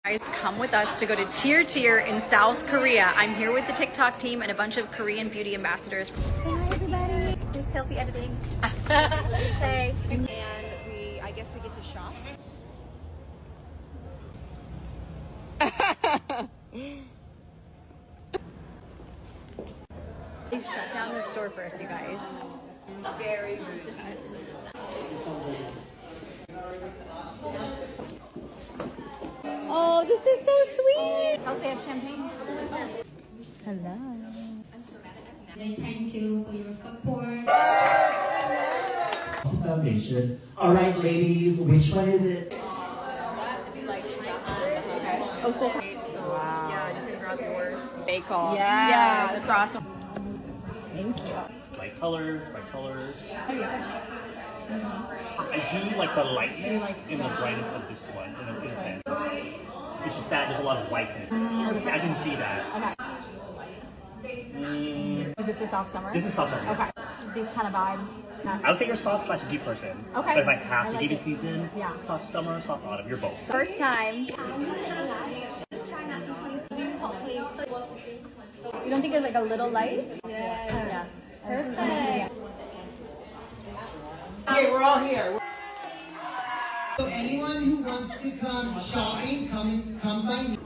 Guys, come with us to go to Tier Tier in South Korea. I'm here with the TikTok team and a bunch of Korean beauty ambassadors. Say hi, everybody. Here's Kelsey editing. Say. And I guess we get to shop. They shut down the store for us, you guys. Very rude. Oh, this is so sweet. I'll say have champagne. Hello. I'm so mad at them. Thank you for your support. Foundation. All right, ladies, which one is it? Have to be like okay. Oh, cool. So, wow. Yeah, you can grab yours. Bake off. Yeah, across. Thank you. By colors. I do like the lightness and the brightness of this one in a sense. It's just that there's a lot of white in it. I can see that. Is this the soft summer? This is soft summer. Okay. Yes. This kind of vibe. I would say you're soft/deep person. Okay. But if I have to like give you it. season, Yeah. soft summer, soft autumn, you're both. First time. You don't think it's like a little light? Yeah. Perfect. Okay, we're all here. So anyone who wants to come shopping, come find me.